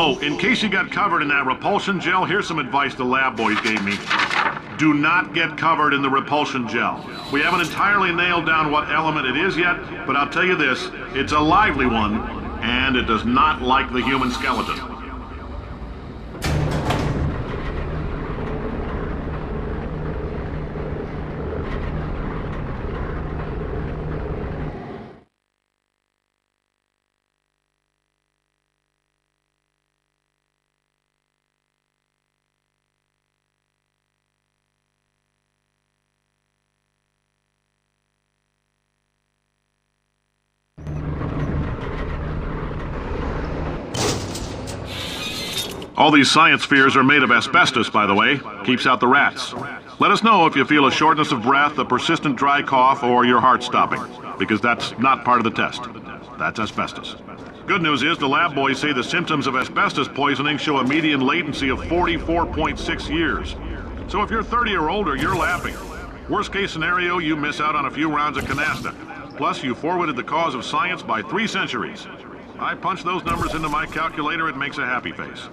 Oh, in case you got covered in that repulsion gel, here's some advice the lab boys gave me. Do not get covered in the repulsion gel. We haven't entirely nailed down what element it is yet, but I'll tell you this, it's a lively one, and it does not like the human skeleton. All these science spheres are made of asbestos, by the way. Keeps out the rats. Let us know if you feel a shortness of breath, a persistent dry cough, or your heart stopping, because that's not part of the test. That's asbestos. Good news is the lab boys say the symptoms of asbestos poisoning show a median latency of 44.6 years. So if you're 30 or older, you're laughing. Worst case scenario, you miss out on a few rounds of canasta. Plus, you forwarded the cause of science by 3 centuries. I punch those numbers into my calculator, it makes a happy face.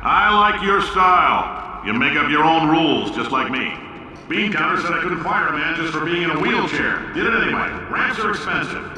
I like your style. You make up your own rules, just like me. Bean Counter said I couldn't fire a man just for being in a wheelchair. Did it anyway. Ramps are expensive.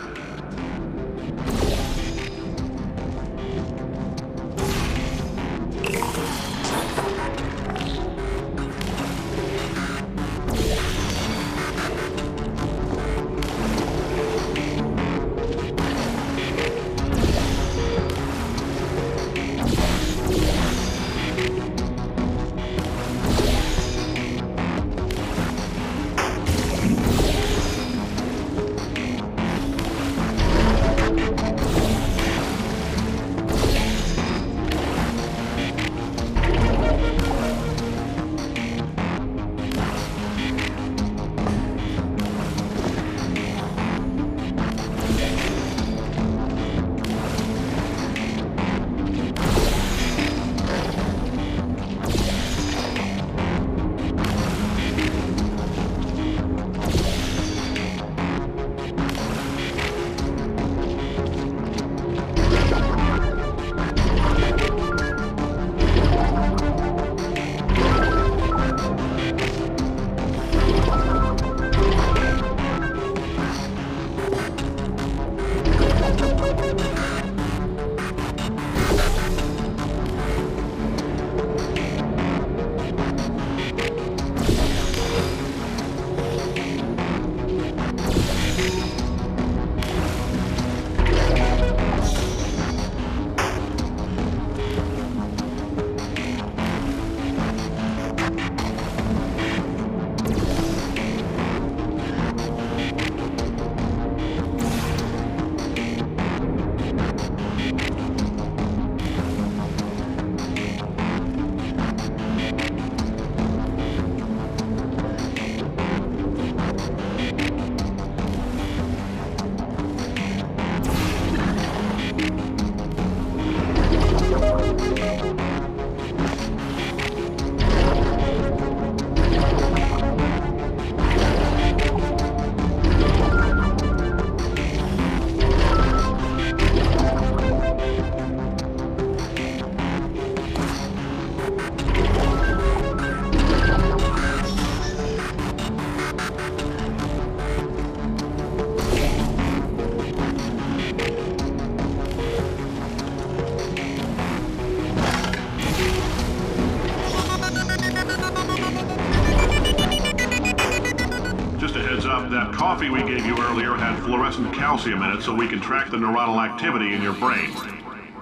That coffee we gave you earlier had fluorescent calcium in it so we can track the neuronal activity in your brain.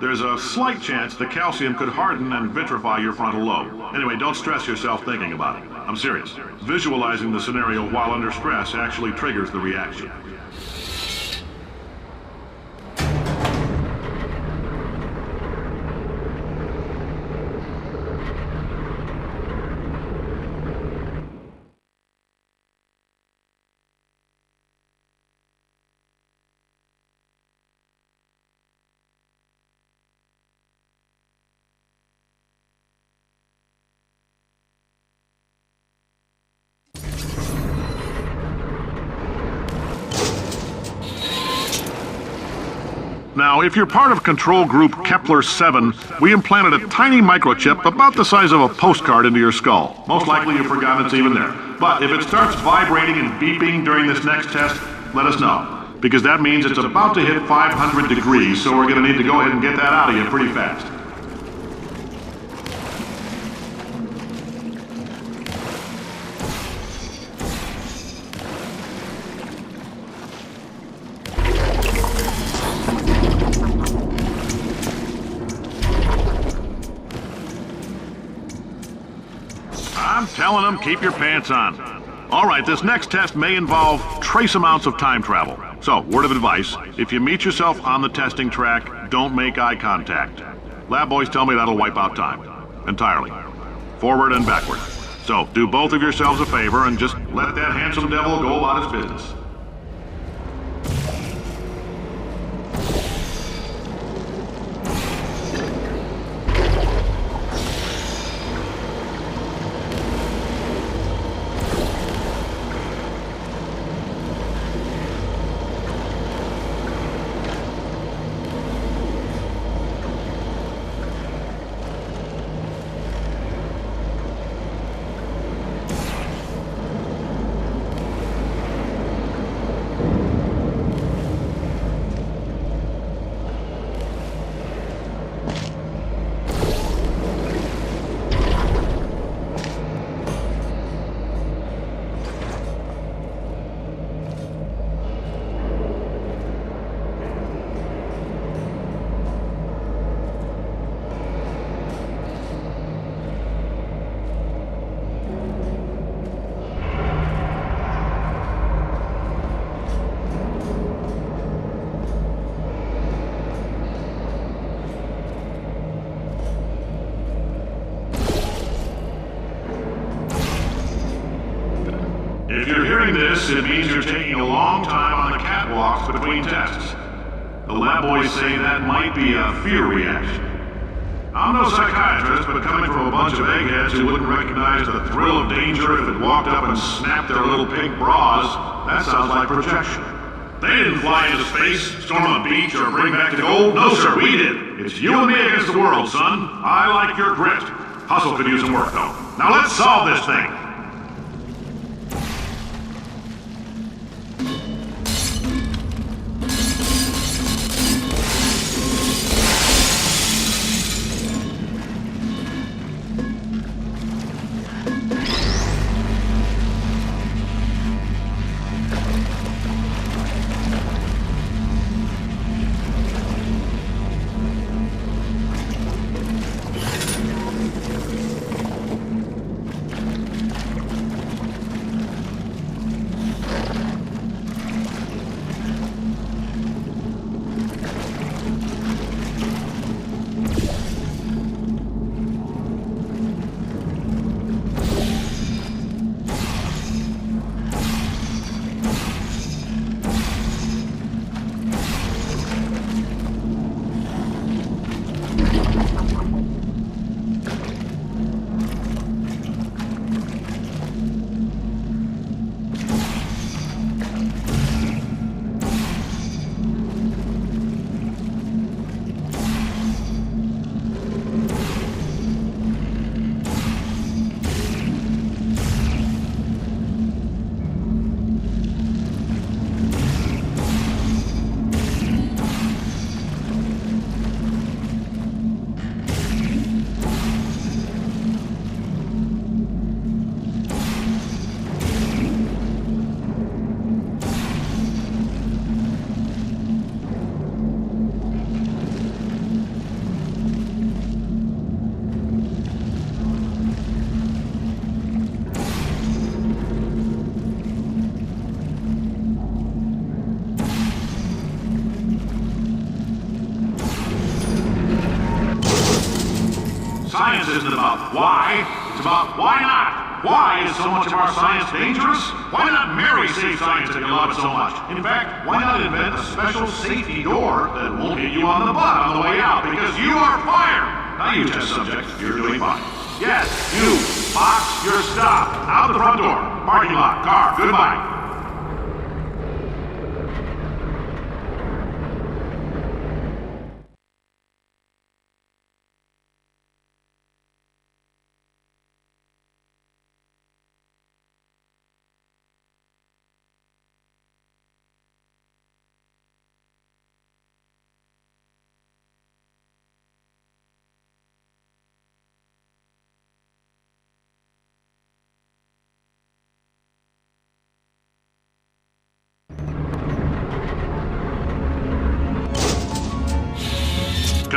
There's a slight chance the calcium could harden and vitrify your frontal lobe. Anyway, don't stress yourself thinking about it. I'm serious. Visualizing the scenario while under stress actually triggers the reaction. Now, if you're part of Control Group Kepler-7, we implanted a tiny microchip about the size of a postcard into your skull. Most likely you've forgotten it's even there. But if it starts vibrating and beeping during this next test, let us know. Because that means it's about to hit 500 degrees, so we're going to need to go ahead and get that out of you pretty fast. I'm telling them, keep your pants on. All right, this next test may involve trace amounts of time travel. So, word of advice, if you meet yourself on the testing track, don't make eye contact. Lab boys tell me that'll wipe out time. Entirely. Forward and backward. So, do both of yourselves a favor and just let that handsome devil go about his business. If you're hearing this, it means you're taking a long time on the catwalks between tests. The lab boys say that might be a fear reaction. I'm no psychiatrist, but coming from a bunch of eggheads who wouldn't recognize the thrill of danger if it walked up and snapped their little pink bras, that sounds like projection. They didn't fly into space, storm a beach, or bring back the gold. No, sir, we did. It's you and me against the world, son. I like your grit. Hustle could use some work, though. Now let's solve this thing. about why. It's about why not. Why is so much of our science dangerous? Why not marry safe science if you love it so much? In fact, why not invent a special safety door that won't hit you on the butt on the way out because you are fired? Now you test subject, you're doing fine. Yes, you, Fox, you're stopped. Out the front door. Parking lot, car, goodbye.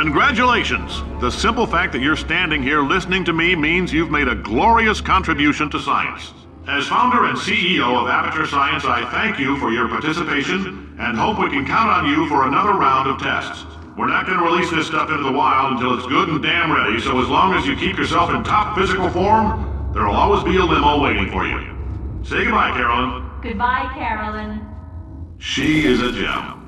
Congratulations! The simple fact that you're standing here listening to me means you've made a glorious contribution to science. As founder and CEO of Aperture Science, I thank you for your participation and hope we can count on you for another round of tests. We're not going to release this stuff into the wild until it's good and damn ready, so as long as you keep yourself in top physical form, there'll always be a limo waiting for you. Say goodbye, Carolyn. Goodbye, Carolyn. She is a gem.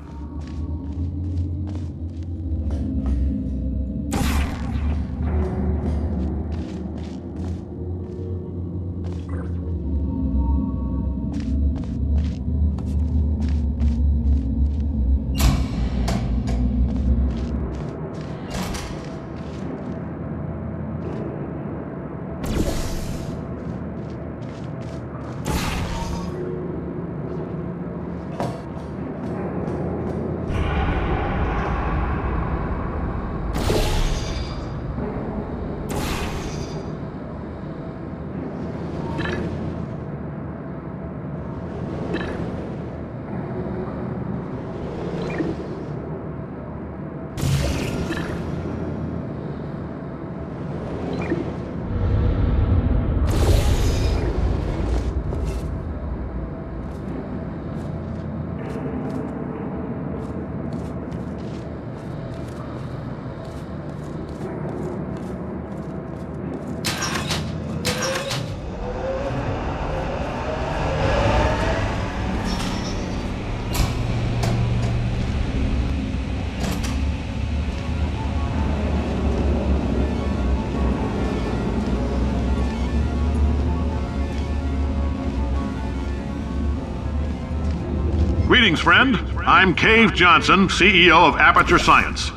Greetings, friend. I'm Cave Johnson, CEO of Aperture Science.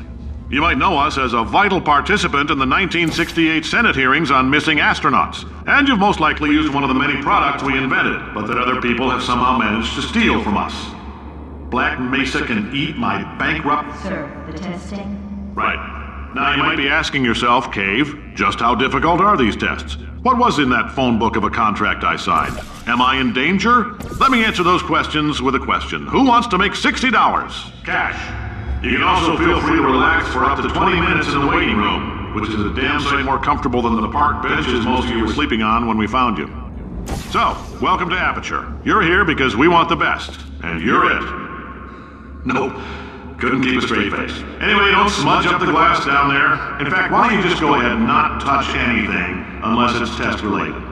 You might know us as a vital participant in the 1968 Senate hearings on missing astronauts. And you've most likely used one of the many products we invented, but that other people have somehow managed to steal from us. Black Mesa can eat my bankrupt... Sir, the testing? Right. Now you might be asking yourself, Cave, just how difficult are these tests? What was in that phone book of a contract I signed? Am I in danger? Let me answer those questions with a question. Who wants to make $60? Cash. You can also feel free to relax for up to 20 minutes in the waiting room, which is a damn sight more comfortable than the park benches most of you were sleeping on when we found you. So, welcome to Aperture. You're here because we want the best, and you're it. Nope. Couldn't keep a straight face. Anyway, don't smudge up the glass down there. In fact, why don't you just go ahead and not touch anything unless it's test related?